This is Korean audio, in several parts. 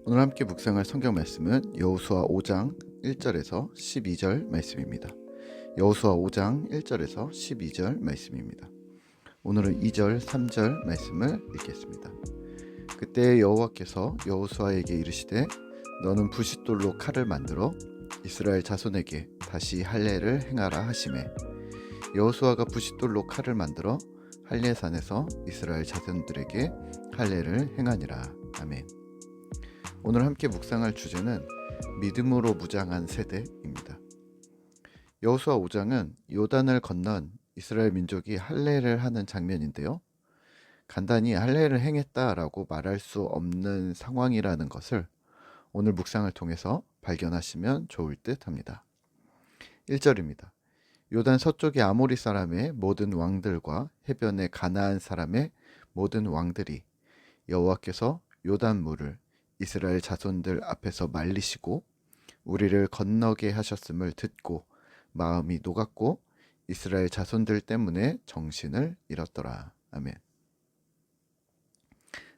오늘 함께 묵상할 성경 말씀은 여호수아 5장 1절에서 12절 말씀입니다. 여호수아 5장 1절에서 12절 말씀입니다. 오늘은 2절, 3절 말씀을 읽겠습니다. 그때 여호와께서 여호수아에게 이르시되 너는 부싯돌로 칼을 만들어 이스라엘 자손에게 다시 할례를 행하라 하시매 여호수아가 부싯돌로 칼을 만들어 할례산에서 이스라엘 자손들에게 할례를 행하니라. 아멘. 오늘 함께 묵상할 주제는 믿음으로 무장한 세대입니다. 여호수아 5장은 요단을 건넌 이스라엘 민족이 할례를 하는 장면인데요. 간단히 할례를 행했다라고 말할 수 없는 상황이라는 것을 오늘 묵상을 통해서 발견하시면 좋을 듯 합니다. 1절입니다. 요단 서쪽의 아모리 사람의 모든 왕들과 해변의 가나안 사람의 모든 왕들이 여호와께서 요단 물을 이스라엘 자손들 앞에서 말리시고 우리를 건너게 하셨음을 듣고 마음이 녹았고 이스라엘 자손들 때문에 정신을 잃었더라. 아멘.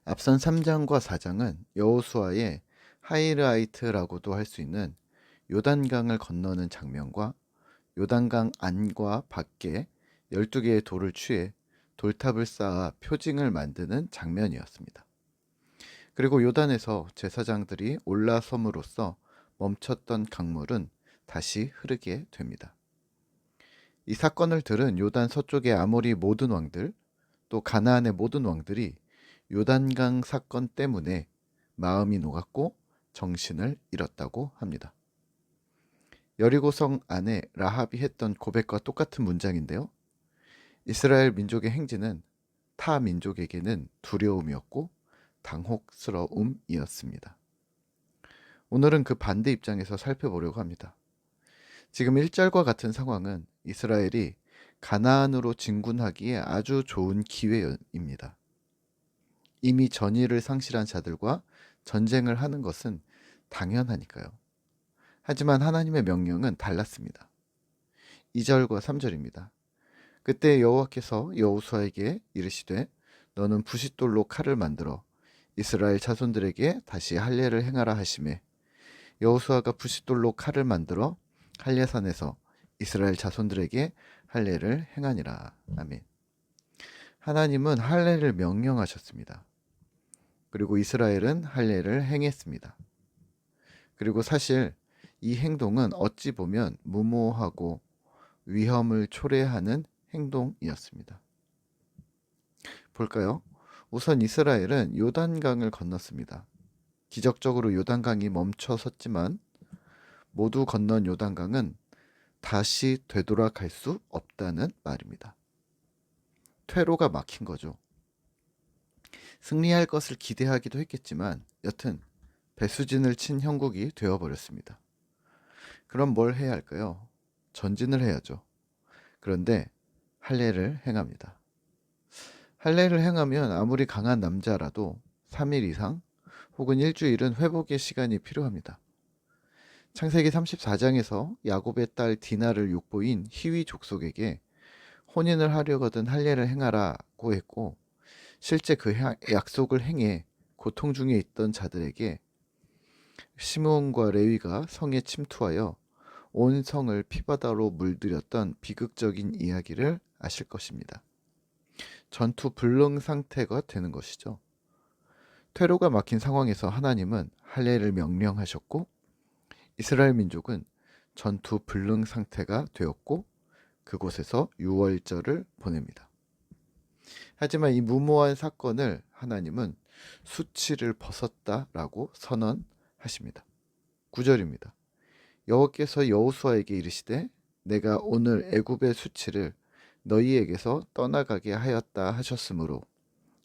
앞선 3장과 4장은 여호수아의 하이라이트라고도 할 수 있는 요단강을 건너는 장면과 요단강 안과 밖에 12개의 돌을 취해 돌탑을 쌓아 표징을 만드는 장면이었습니다. 그리고 요단에서 제사장들이 올라섬으로써 멈췄던 강물은 다시 흐르게 됩니다. 이 사건을 들은 요단 서쪽의 아모리 모든 왕들, 또 가나안의 모든 왕들이 요단강 사건 때문에 마음이 녹았고 정신을 잃었다고 합니다. 여리고성 안에 라합이 했던 고백과 똑같은 문장인데요. 이스라엘 민족의 행진은 타 민족에게는 두려움이었고 당혹스러움이었습니다. 오늘은 그 반대 입장에서 살펴보려고 합니다. 지금 1절과 같은 상황은 이스라엘이 가나안으로 진군하기에 아주 좋은 기회입니다. 이미 전의를 상실한 자들과 전쟁을 하는 것은 당연하니까요. 하지만 하나님의 명령은 달랐습니다. 2절과 3절입니다. 그때 여호와께서 여호수아에게 이르시되 너는 부싯돌로 칼을 만들어 이스라엘 자손들에게 다시 할례를 행하라 하시매 여호수아가 부싯돌로 칼을 만들어 할례산에서 이스라엘 자손들에게 할례를 행하니라. 아멘. 하나님은 할례를 명령하셨습니다. 그리고 이스라엘은 할례를 행했습니다. 그리고 사실 이 행동은 어찌 보면 무모하고 위험을 초래하는 행동이었습니다. 볼까요? 우선 이스라엘은 요단강을 건넜습니다. 기적적으로 요단강이 멈춰 섰지만 모두 건넌 요단강은 다시 되돌아갈 수 없다는 말입니다. 퇴로가 막힌 거죠. 승리할 것을 기대하기도 했겠지만 여튼 배수진을 친 형국이 되어버렸습니다. 그럼 뭘 해야 할까요? 전진을 해야죠. 그런데 할례를 행합니다. 할례를 행하면 아무리 강한 남자라도 3일 이상 혹은 일주일은 회복의 시간이 필요합니다. 창세기 34장에서 야곱의 딸 디나를 육보인 히위 족속에게 혼인을 하려거든 할례를 행하라고 했고 실제 그 약속을 행해 고통 중에 있던 자들에게 시므온과 레위가 성에 침투하여 온 성을 피바다로 물들였던 비극적인 이야기를 아실 것입니다. 전투 불능 상태가 되는 것이죠. 퇴로가 막힌 상황에서 하나님은 할례를 명령하셨고 이스라엘 민족은 전투 불능 상태가 되었고 그곳에서 유월절을 보냅니다. 하지만 이 무모한 사건을 하나님은 수치를 벗었다라고 선언하십니다. 9절입니다. 여호와께서 여호수아에게 이르시되 내가 오늘 애굽의 수치를 너희에게서 떠나가게 하였다 하셨으므로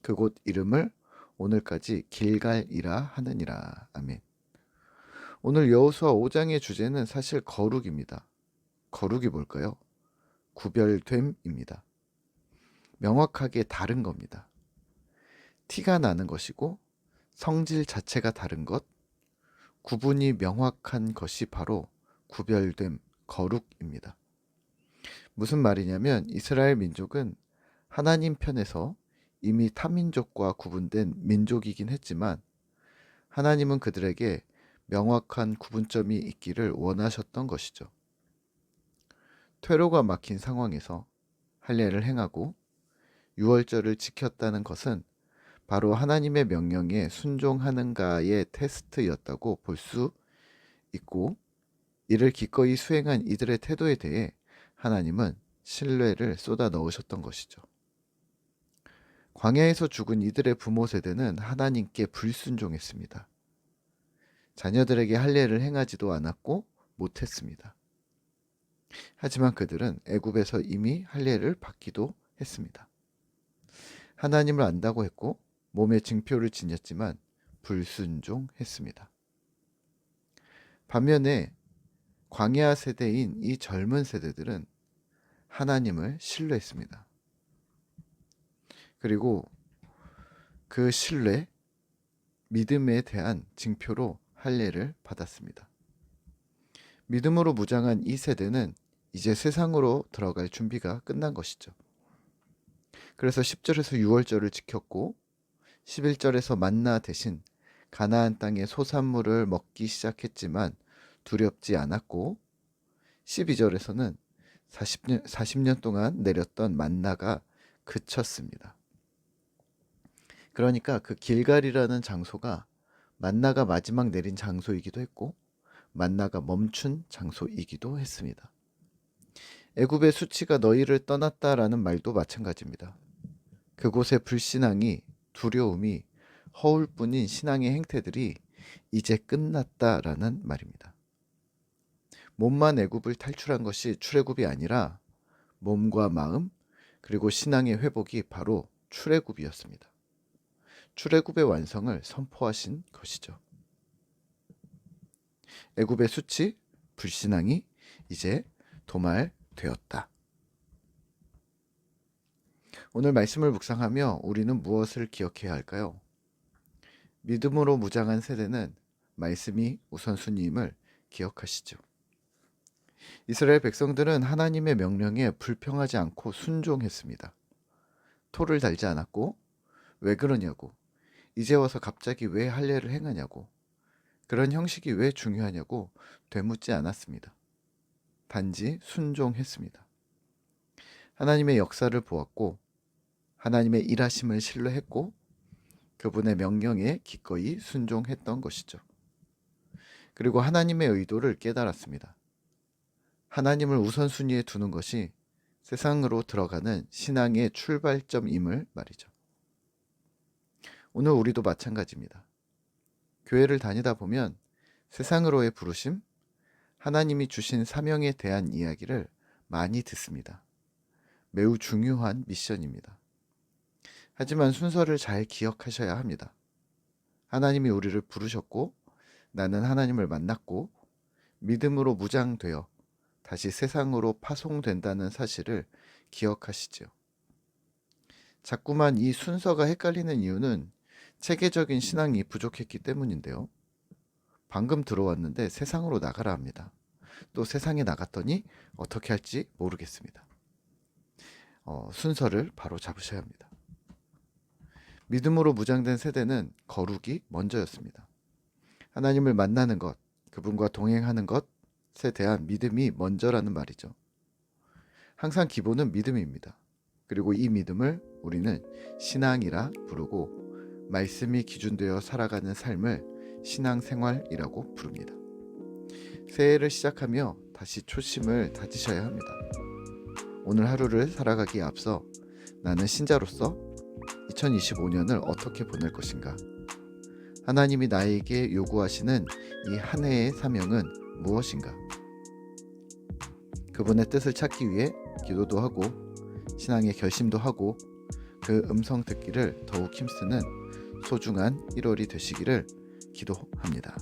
그곳 이름을 오늘까지 길갈이라 하느니라. 아멘. 오늘 여호수아 5장의 주제는 사실 거룩입니다. 거룩이 뭘까요? 구별됨입니다. 명확하게 다른 겁니다. 티가 나는 것이고 성질 자체가 다른 것, 구분이 명확한 것이 바로 구별됨, 거룩입니다. 무슨 말이냐면 이스라엘 민족은 하나님 편에서 이미 타민족과 구분된 민족이긴 했지만 하나님은 그들에게 명확한 구분점이 있기를 원하셨던 것이죠. 퇴로가 막힌 상황에서 할례를 행하고 유월절을 지켰다는 것은 바로 하나님의 명령에 순종하는가의 테스트였다고 볼 수 있고, 이를 기꺼이 수행한 이들의 태도에 대해 하나님은 신뢰를 쏟아 넣으셨던 것이죠. 광야에서 죽은 이들의 부모 세대는 하나님께 불순종했습니다. 자녀들에게 할례를 행하지도 않았고 못했습니다. 하지만 그들은 애굽에서 이미 할례를 받기도 했습니다. 하나님을 안다고 했고 몸에 증표를 지녔지만 불순종했습니다. 반면에 광야 세대인 이 젊은 세대들은 하나님을 신뢰했습니다. 그리고 그 신뢰, 믿음에 대한 징표로 할례를 받았습니다. 믿음으로 무장한 이 세대는 이제 세상으로 들어갈 준비가 끝난 것이죠. 그래서 10절에서 6월절을 지켰고 11절에서 만나 대신 가나안 땅의 소산물을 먹기 시작했지만 두렵지 않았고, 12절에서는 40년 동안 내렸던 만나가 그쳤습니다. 그러니까 그 길갈이라는 장소가 만나가 마지막 내린 장소이기도 했고 만나가 멈춘 장소이기도 했습니다. 애굽의 수치가 너희를 떠났다라는 말도 마찬가지입니다. 그곳의 불신앙이, 두려움이, 허울뿐인 신앙의 행태들이 이제 끝났다라는 말입니다. 몸만 애굽을 탈출한 것이 출애굽이 아니라 몸과 마음 그리고 신앙의 회복이 바로 출애굽이었습니다. 출애굽의 완성을 선포하신 것이죠. 애굽의 수치, 불신앙이 이제 도말되었다. 오늘 말씀을 묵상하며 우리는 무엇을 기억해야 할까요? 믿음으로 무장한 세대는 말씀이 우선순위임을 기억하시죠. 이스라엘 백성들은 하나님의 명령에 불평하지 않고 순종했습니다. 토를 달지 않았고 왜 그러냐고, 이제 와서 갑자기 왜 할례를 행하냐고, 그런 형식이 왜 중요하냐고 되묻지 않았습니다. 단지 순종했습니다. 하나님의 역사를 보았고 하나님의 일하심을 신뢰했고 그분의 명령에 기꺼이 순종했던 것이죠. 그리고 하나님의 의도를 깨달았습니다. 하나님을 우선순위에 두는 것이 세상으로 들어가는 신앙의 출발점임을 말이죠. 오늘 우리도 마찬가지입니다. 교회를 다니다 보면 세상으로의 부르심, 하나님이 주신 사명에 대한 이야기를 많이 듣습니다. 매우 중요한 미션입니다. 하지만 순서를 잘 기억하셔야 합니다. 하나님이 우리를 부르셨고 나는 하나님을 만났고 믿음으로 무장되어 다시 세상으로 파송된다는 사실을 기억하시죠. 자꾸만 이 순서가 헷갈리는 이유는 체계적인 신앙이 부족했기 때문인데요. 방금 들어왔는데 세상으로 나가라 합니다. 또 세상에 나갔더니 어떻게 할지 모르겠습니다. 순서를 바로 잡으셔야 합니다. 믿음으로 무장된 세대는 거룩이 먼저였습니다. 하나님을 만나는 것, 그분과 동행하는 것에 대한 믿음이 먼저라는 말이죠. 항상 기본은 믿음입니다. 그리고 이 믿음을 우리는 신앙이라 부르고 말씀이 기준되어 살아가는 삶을 신앙생활이라고 부릅니다. 새해를 시작하며 다시 초심을 다지셔야 합니다. 오늘 하루를 살아가기에 앞서 나는 신자로서 2025년을 어떻게 보낼 것인가? 하나님이 나에게 요구하시는 이 한 해의 사명은 무엇인가? 그분의 뜻을 찾기 위해 기도도 하고 신앙의 결심도 하고 그 음성 듣기를 더욱 힘쓰는 소중한 1월이 되시기를 기도합니다.